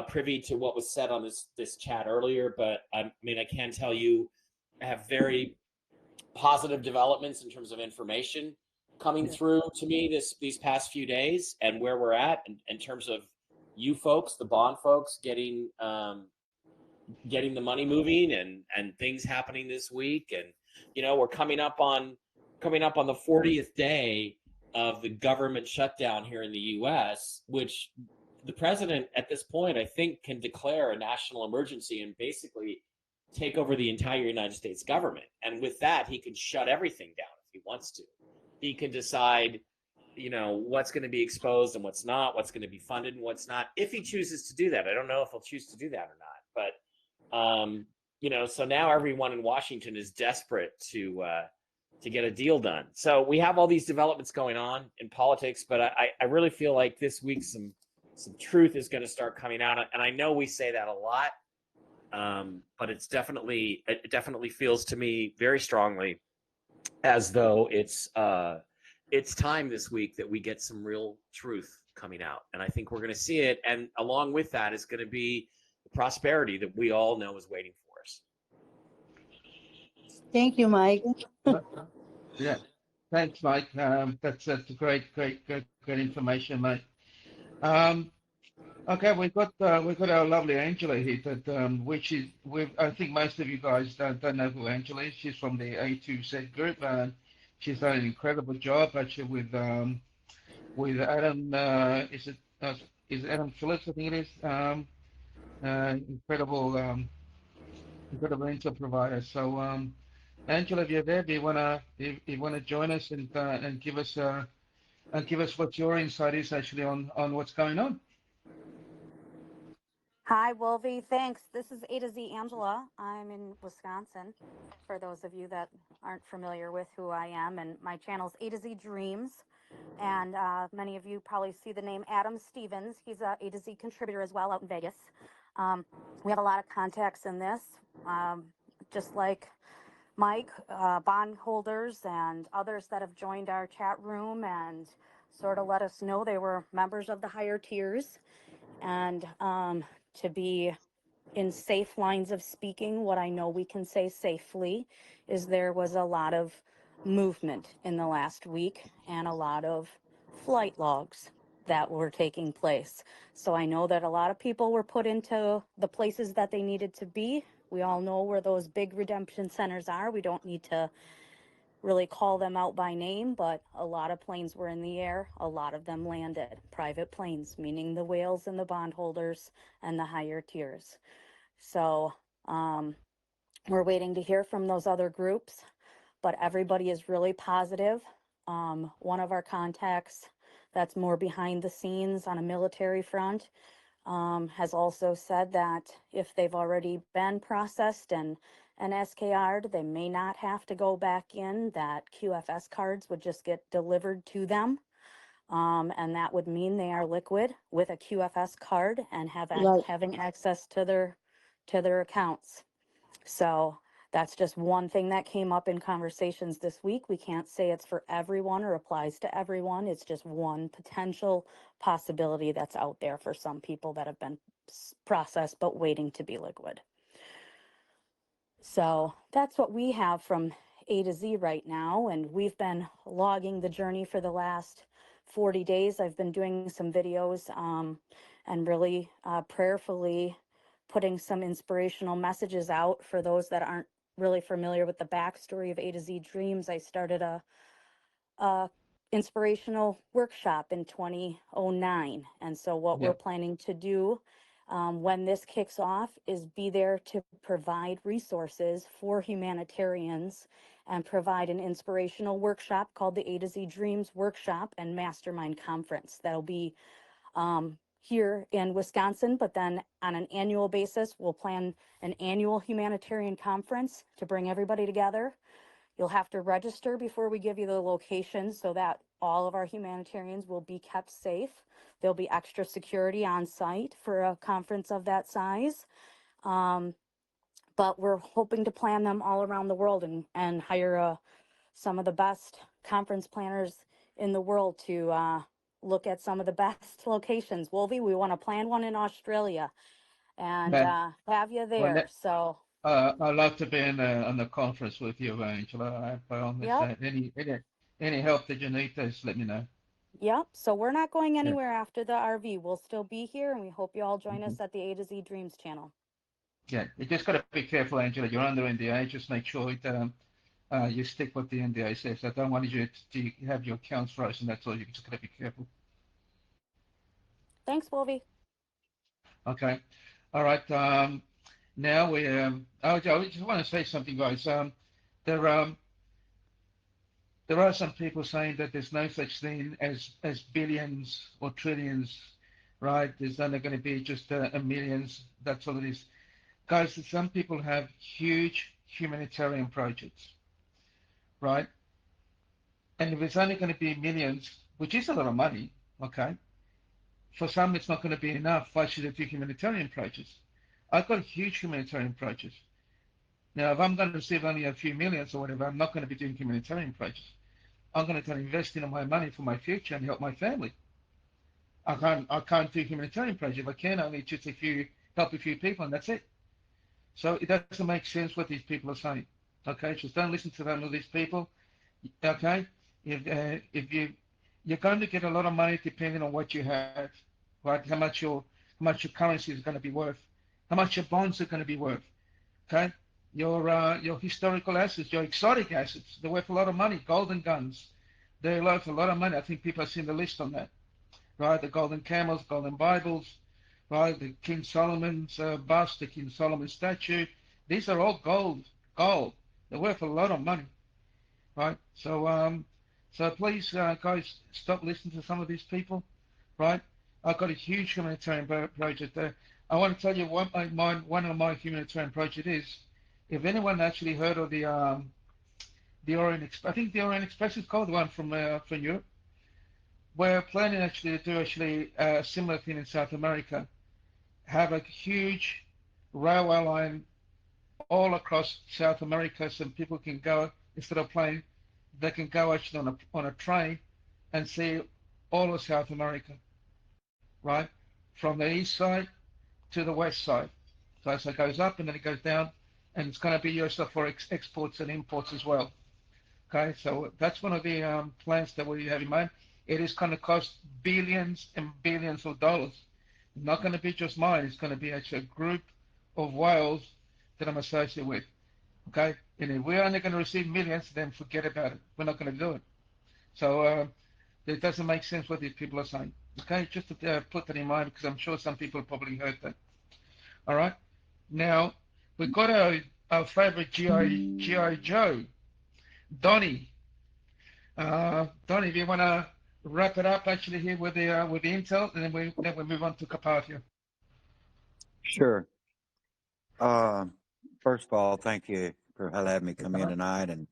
privy to what was said on this chat earlier, but I mean I can tell you I have very positive developments in terms of information coming Yeah. through to me these past few days, and where we're at in terms of you folks, the bond folks, getting the money moving and things happening this week. And we're coming up on the 40th day of the government shutdown here in the US, which the president at this point I think can declare a national emergency and basically take over the entire United States government. And with that, he can shut everything down if he wants to. He can decide, what's going to be exposed and what's not, what's going to be funded and what's not, if he chooses to do that. I don't know if he'll choose to do that or not. But, so now everyone in Washington is desperate to get a deal done. So we have all these developments going on in politics, but I really feel like this week some truth is going to start coming out. And I know we say that a lot. But it definitely feels to me very strongly as though it's time this week that we get some real truth coming out, and I think we're going to see it. And along with that is going to be the prosperity that we all know is waiting for us. Thank you, Mike. Yeah. Thanks, Mike. That's great information, mate. Okay, we've got our lovely Angela here. Which is I think most of you guys don't know who Angela is. She's from the A2Z group, and she's done an incredible job actually with Adam. Is it Adam Phillips? I think it is. Incredible Intel provider. So Angela, if you're there, do you wanna join us and give us what your insight is actually on what's going on? Hi, Wolvie. Thanks. This is A to Z Angela. I'm in Wisconsin. For those of you that aren't familiar with who I am, and my channel's A to Z Dreams. And many of you probably see the name Adam Stevens. He's a to Z contributor as well out in Vegas. We have a lot of contacts in this, just like Mike, bondholders and others that have joined our chat room and sort of let us know they were members of the higher tiers. And to be in safe lines of speaking, what I know we can say safely is there was a lot of movement in the last week and a lot of flight logs that were taking place. So I know that a lot of people were put into the places that they needed to be. We all know where those big redemption centers are. We don't need to really call them out by name, but a lot of planes were in the air. A lot of them landed. Private planes, meaning the whales and the bondholders and the higher tiers. So we're waiting to hear from those other groups, but everybody is really positive. One of our contacts that's more behind the scenes on a military front has also said that if they've already been processed and SKR'd, they may not have to go back in, that QFS cards would just get delivered to them. And that would mean they are liquid with a QFS card and Right. having access to their accounts. So that's just one thing that came up in conversations this week. We can't say it's for everyone or applies to everyone. It's just one potential possibility that's out there for some people that have been processed but waiting to be liquid. So that's what we have from A to Z right now. And we've been logging the journey for the last 40 days. I've been doing some videos and really prayerfully putting some inspirational messages out for those that aren't really familiar with the backstory of A to Z Dreams. I started a inspirational workshop in 2009. And so what Yeah. we're planning to do when this kicks off is be there to provide resources for humanitarians and provide an inspirational workshop called the A to Z Dreams Workshop and Mastermind Conference. That'll be here in Wisconsin, but then on an annual basis, we'll plan an annual humanitarian conference to bring everybody together. You'll have to register before we give you the location so that all of our humanitarians will be kept safe. There'll be extra security on site for a conference of that size. But we're hoping to plan them all around the world and hire some of the best conference planners in the world to look at some of the best locations. Wolvie, we want to plan one in Australia and Yeah. have you Well, there. So, I'd love to be on the conference with you, Angela. By all means, yep. any help that you need, just let me know. Yep. So we're not going Yeah. anywhere after the RV. We'll still be here, and we hope you all join Mhm. us at the A to Z Dreams channel. Yeah. You just got to be careful, Angela. You're under NDA. Just make sure that you stick with the NDA says. I don't want you to have your accounts frozen. That's all. You just got to be careful. Thanks, Wolvie. Okay. All right. Now I just want to say something, guys. There there are some people saying that there's no such thing as billions or trillions, right? There's only going to be just a millions. That's all it is. Guys, some people have huge humanitarian projects, right? And if it's only going to be millions, which is a lot of money, okay, for some it's not going to be enough. Why should they do humanitarian projects? I've got huge humanitarian projects. Now, if I'm going to receive only a few millions or whatever, I'm not going to be doing humanitarian projects. I'm going to invest in my money for my future and help my family. I can't do humanitarian projects. I can only just help a few people, and that's it. So it doesn't make sense what these people are saying. Okay, just don't listen to them, these people. Okay, if you're going to get a lot of money depending on what you have, right? How much your currency is going to be worth, how much your bonds are going to be worth. Okay, your historical assets, your exotic assets, they're worth a lot of money. Golden guns, they're worth a lot of money. I think people have seen the list on that, right? The golden camels, golden Bibles, right? The King Solomon's bust, the King Solomon statue. These are all gold. They're worth a lot of money, right? So please, guys, stop listening to some of these people, right? I've got a huge humanitarian project there. I want to tell you what one of my humanitarian project is. If anyone actually heard of the Orient Express, I think the Orient Express is called, the one from Europe. We're planning actually to do actually a similar thing in South America. Have a huge railway line all across South America, so people can go, instead of plane, they can go actually on a train and see all of South America, right? From the east side to the west side. So as it goes up and then it goes down, and it's going to be used for exports and imports as well. Okay, so that's one of the plans that we have in mind. It is going to cost billions and billions of dollars. It's not going to be just mine. It's going to be actually a group of whales that I'm associated with. Okay, and if we're only going to receive millions, then forget about it. We're not going to do it. So it doesn't make sense what these people are saying. Okay, just to put that in mind, because I'm sure some people probably heard that. All right. Now we've got our favorite GI Joe, Donnie. Donnie, do you want to wrap it up actually here with the intel, and then we move on to Carpathia. Sure. First of all, thank you for having me come in tonight, and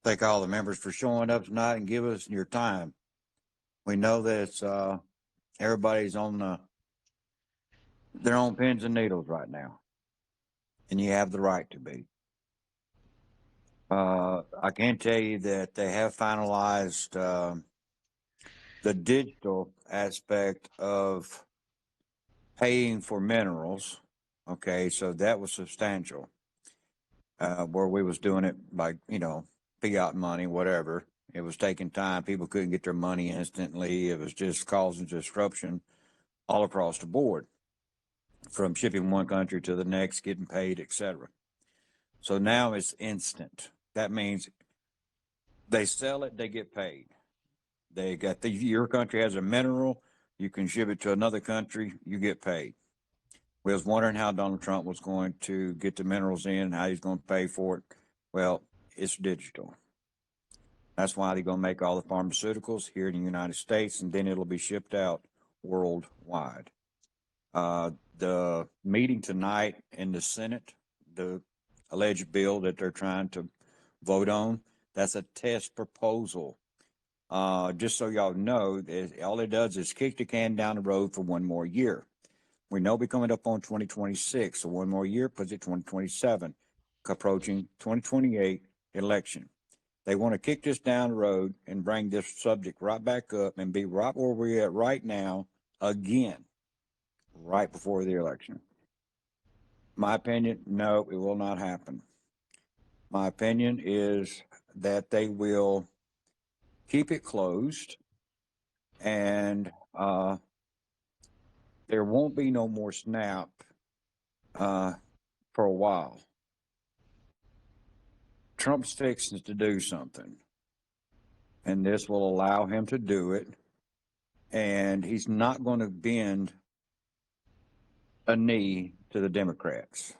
thank all the members for showing up tonight and give us your time. We know that it's, everybody's on their own pins and needles right now, and you have the right to be. I can tell you that they have finalized the digital aspect of paying for minerals. Okay, so that was substantial. Where we was doing it by, fiat money, whatever. It was taking time. People couldn't get their money instantly. It was just causing disruption all across the board, from shipping one country to the next, getting paid, etc. So now it's instant. That means they sell it, they get paid. They got your country has a mineral, you can ship it to another country, you get paid. We was wondering how Donald Trump was going to get the minerals in and how he's going to pay for it. Well, it's digital. That's why they're going to make all the pharmaceuticals here in the United States, and then it'll be shipped out worldwide. The meeting tonight in the Senate, the alleged bill that they're trying to vote on, that's a test proposal. Just so y'all know, all it does is kick the can down the road for one more year. We know we're coming up on 2026, so one more year puts it 2027, approaching 2028 election. They want to kick this down the road and bring this subject right back up and be right where we're at right now again, right before the election. My opinion, no, it will not happen. My opinion is that they will keep it closed, and there won't be no more SNAP for a while. Trump's fixing to do something, and this will allow him to do it, and he's not going to bend a knee to the Democrats.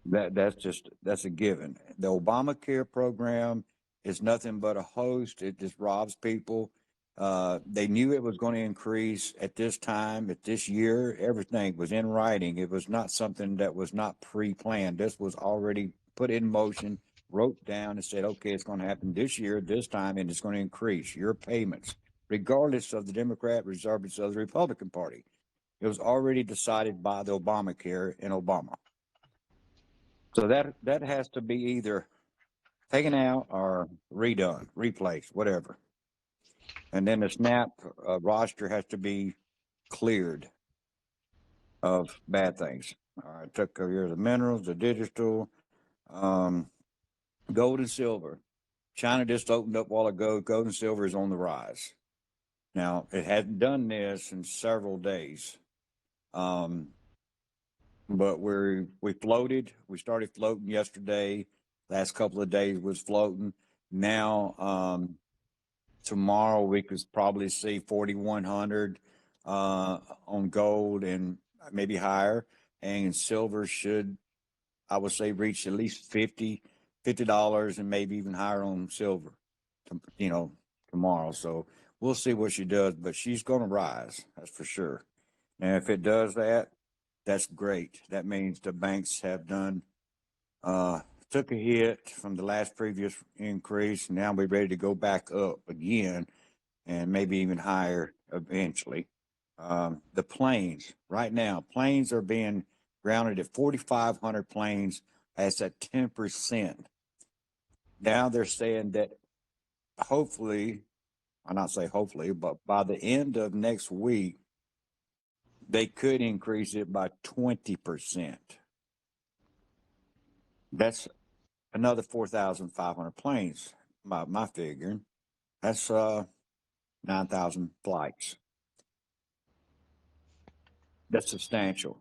That's a given. The Obamacare program is nothing but a hoax. It just robs people. They knew it was going to increase at this time, at this year. Everything was in writing. It was not something that was not pre-planned. This was already put in motion, wrote down and said, okay, it's going to happen this year, this time, and it's going to increase your payments, regardless of the Democrat, regardless of the Republican Party. It was already decided by the Obamacare and Obama. So that has to be either taken out or redone, replaced, whatever. And then the SNAP roster has to be cleared of bad things. All right, took care of the minerals, the digital, gold and silver. China just opened up a while ago. Gold and silver is on the rise. Now, it hadn't done this in several days. But we floated. We started floating yesterday. Last couple of days was floating. Now, tomorrow we could probably see 4,100 on gold and maybe higher, and silver should, I would say, reach at least $50 and maybe even higher on silver, tomorrow. So we'll see what she does, but she's going to rise, that's for sure. Now, if it does that, that's great. That means the banks have done, took a hit from the last previous increase. Now we're ready to go back up again and maybe even higher eventually. The planes, right now, planes are being grounded at 4,500 planes. That's at 10%. Now they're saying that hopefully, I'll not say hopefully, but by the end of next week, they could increase it by 20%. That's another 4,500 planes, by my figuring. That's 9,000 flights. That's substantial.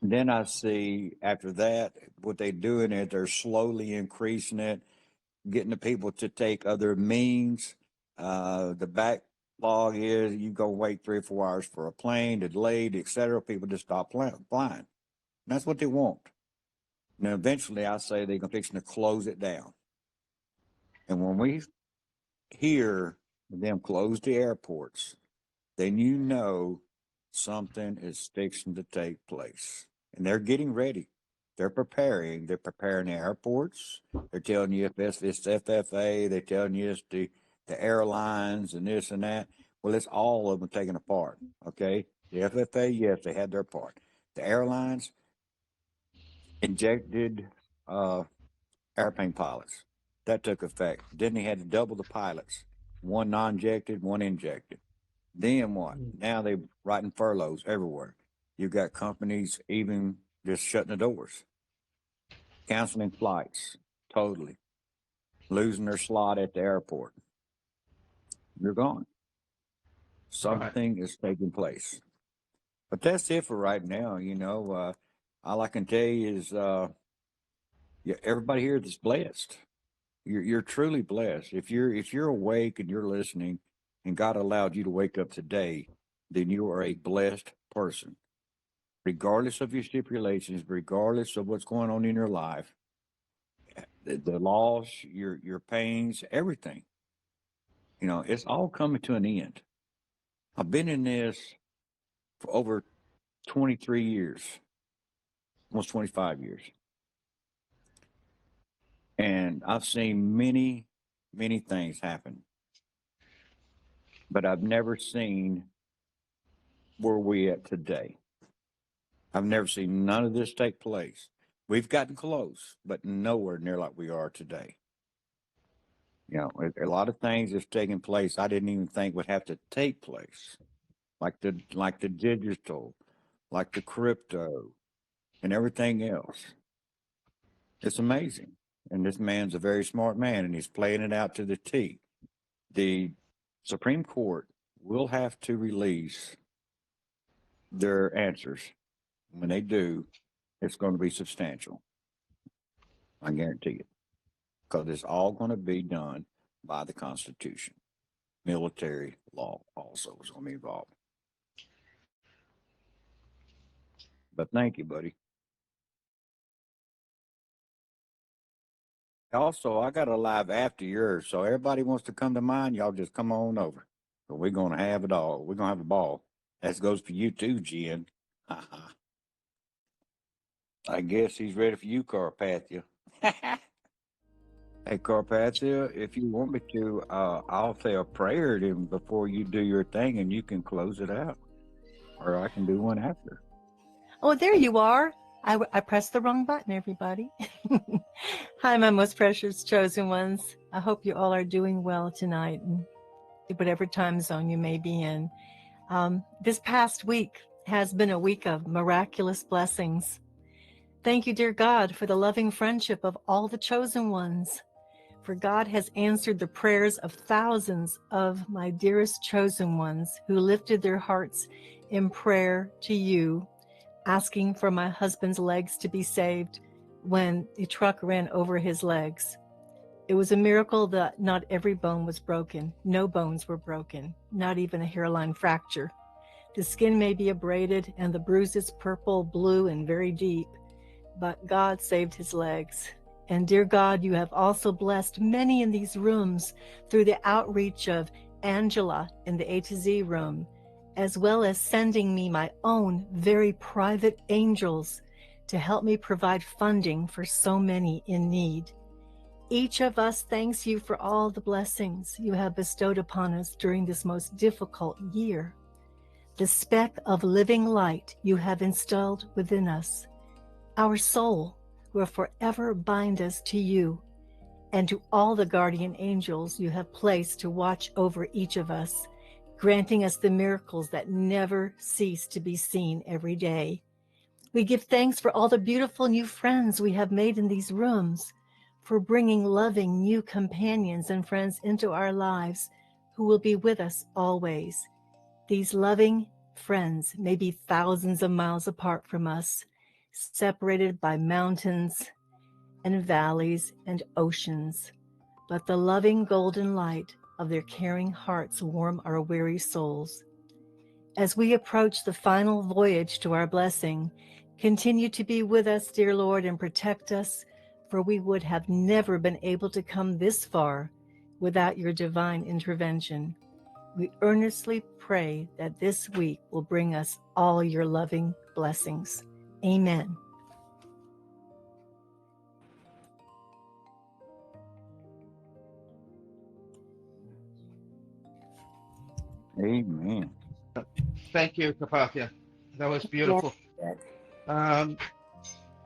Then I see after that, what they're doing is they're slowly increasing it, getting the people to take other means. The backlog is you go wait 3 or 4 hours for a plane, delayed, etc. People just stop flying. And that's what they want. Now, eventually, I say they're fixing to close it down. And when we hear them close the airports, then you know something is fixing to take place. And they're getting ready. They're preparing. They're preparing the airports. They're telling you if it's FFA. They're telling you it's the airlines and this and that. Well, it's all of them taken apart, okay? The FFA, yes, they had their part. The airlines injected airplane pilots. That took effect. Then they had to double the pilots. One non-injected, one injected. Then what? Now they're writing furloughs everywhere. You've got companies even just shutting the doors, canceling flights totally, losing their slot at the airport. You're gone. Something is taking place. But that's it for right now. You know, all I can tell you is everybody here is blessed. You're truly blessed. If you're awake and you're listening, and God allowed you to wake up today, then you are a blessed person. Regardless of your stipulations, regardless of what's going on in your life, the loss, your pains, everything, you know, it's all coming to an end. I've been in this for over 23 years, almost 25 years. And I've seen many, many things happen. But I've never seen where we at today. I've never seen none of this take place. We've gotten close, but nowhere near like we are today. You know, a lot of things that's taking place I didn't even think would have to take place, like the digital, like the crypto, and everything else. It's amazing. And this man's a very smart man, and he's playing it out to the T. The Supreme Court will have to release their answers. When they do, it's going to be substantial. I guarantee it. Because it's all going to be done by the Constitution. Military law also is going to be involved. But thank you, buddy. Also, I got a live after yours, so everybody wants to come to mine, y'all just come on over. But we're going to have it all. We're going to have a ball. That goes for you too, Jen. I guess he's ready for you, Carpathia. Hey, Carpathia, if you want me to, I'll say a prayer to him before you do your thing, and you can close it out. Or I can do one after. Oh, there you are. I pressed the wrong button, everybody. Hi, my most precious chosen ones. I hope you all are doing well tonight, in whatever time zone you may be in. This past week has been a week of miraculous blessings. Thank you, dear God, for the loving friendship of all the chosen ones. For God has answered the prayers of thousands of my dearest chosen ones who lifted their hearts in prayer to you, asking for my husband's legs to be saved when the truck ran over his legs. It was a miracle that not every bone was broken. No bones were broken, not even a hairline fracture. The skin may be abraded and the bruises purple, blue, and very deep, but God saved his legs. And dear God, you have also blessed many in these rooms through the outreach of Angela in the A to Z room, as well as sending me my own very private angels to help me provide funding for so many in need. Each of us thanks you for all the blessings you have bestowed upon us during this most difficult year. The speck of living light you have installed within us, our soul, will forever bind us to you and to all the guardian angels you have placed to watch over each of us, granting us the miracles that never cease to be seen every day. We give thanks for all the beautiful new friends we have made in these rooms, for bringing loving new companions and friends into our lives who will be with us always. These loving friends may be thousands of miles apart from us, separated by mountains and valleys and oceans, but the loving golden light of their caring hearts warm our weary souls. As we approach the final voyage to our blessing, continue to be with us, dear Lord, and protect us, for we would have never been able to come this far without your divine intervention. We earnestly pray that this week will bring us all your loving blessings. Amen. Amen. Thank you, Carpathia. That was Yes. beautiful. Um,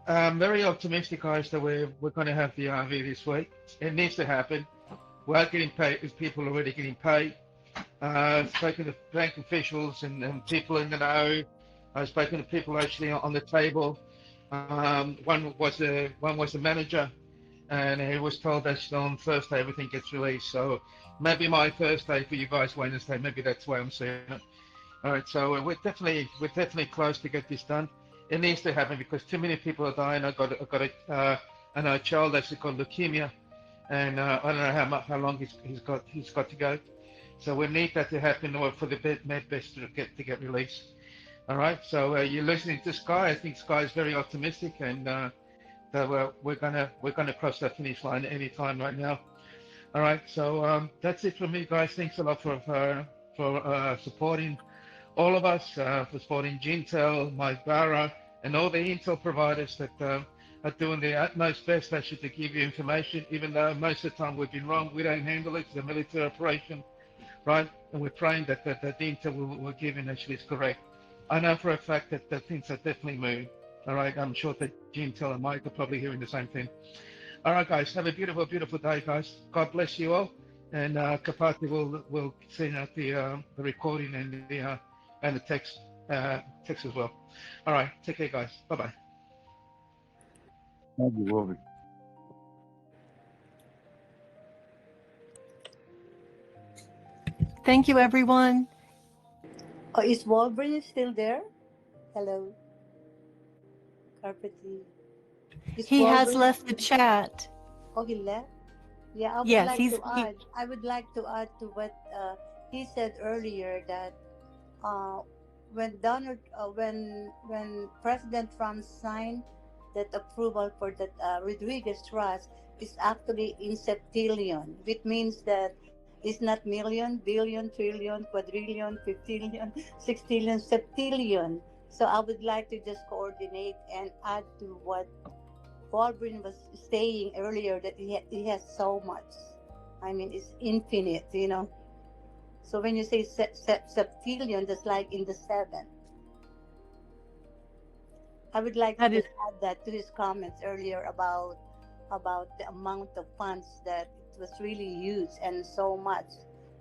I'm very optimistic, guys, that we're going to have the RV this week. It needs to happen. We're getting paid. People are already getting paid. I've spoken to bank officials and people in the know. I've spoken to people actually on the table. One was a manager, and he was told that on Thursday everything gets released. So maybe my Thursday for you guys Wednesday. Maybe that's why I'm seeing it. All right, so we're definitely close to get this done. It needs to happen because too many people are dying. I got a child that's got leukemia, and I don't know how long he's got to go. So we need that to happen in order for the best to get released. All right, so you're listening to Sky. I think Sky is very optimistic, and that we're gonna cross that finish line anytime right now. All right, so that's it for me, guys. Thanks a lot for supporting all of us, for supporting JENTEL, my BARA, and all the Intel providers that are doing their utmost best actually to give you information, even though most of the time we've been wrong. We don't handle it. It's a military operation, right? And we're praying that the Intel we're giving actually is correct. I know for a fact that things are definitely moving. All right, I'm sure that JENTEL and Mike are probably hearing the same thing. All right, guys, have a beautiful, beautiful day, guys. God bless you all, and Capatti will send out the recording and the text as well. All right, take care, guys. Bye bye. Thank you, Wolverine. Thank you, everyone. Oh, is Wolverine still there? Hello, CARPATHIA. He has left the chat. Oh, he left. Yeah, I would Yes, like to add. I would like to add to what he said earlier that when when President Trump signed that approval for that Rodriguez Trust is actually in septillion, which means that it's not million, billion, trillion, quadrillion, 50,000,000, 60,000,000, septillion. So I would like to just coordinate and add to what Wolverine was saying earlier that he has so much. I mean, it's infinite, you know. So when you say septillion, that's like in the seven. I would like to just add that to his comments earlier about the amount of funds that it was really used and so much,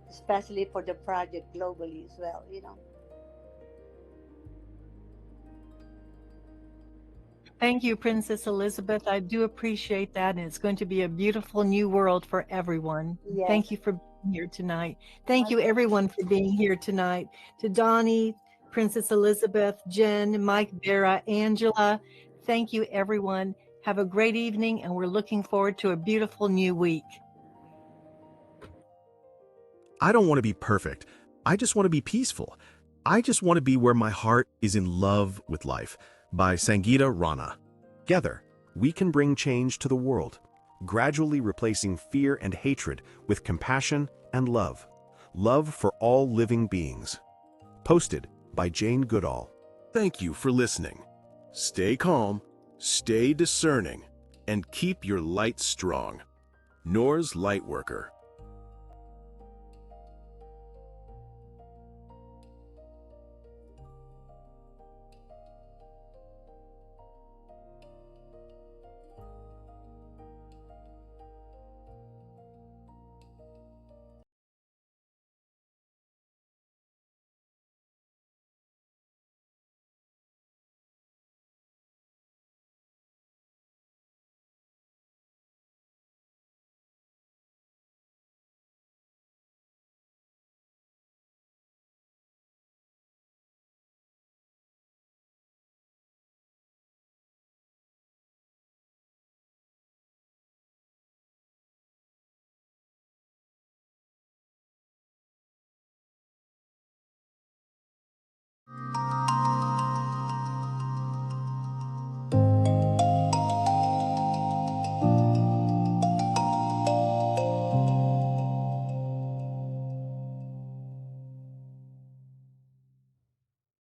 especially for the project globally as well, you know. Thank you, Princess Elizabeth. I do appreciate that, and it's going to be a beautiful new world for everyone. Yes. Thank you for being here tonight. Thank you, everyone, for being here tonight. To Donnie, Princess Elizabeth, Jen, Mike, Vera, Angela, thank you, everyone. Have a great evening, and we're looking forward to a beautiful new week. I don't want to be perfect. I just want to be peaceful. I just want to be where my heart is in love with life. By Sangeeta Rana. Together, we can bring change to the world, gradually replacing fear and hatred with compassion and love. Love for all living beings. Posted by Jane Goodall. Thank you for listening. Stay calm, stay discerning, and keep your light strong. Norzlightworker.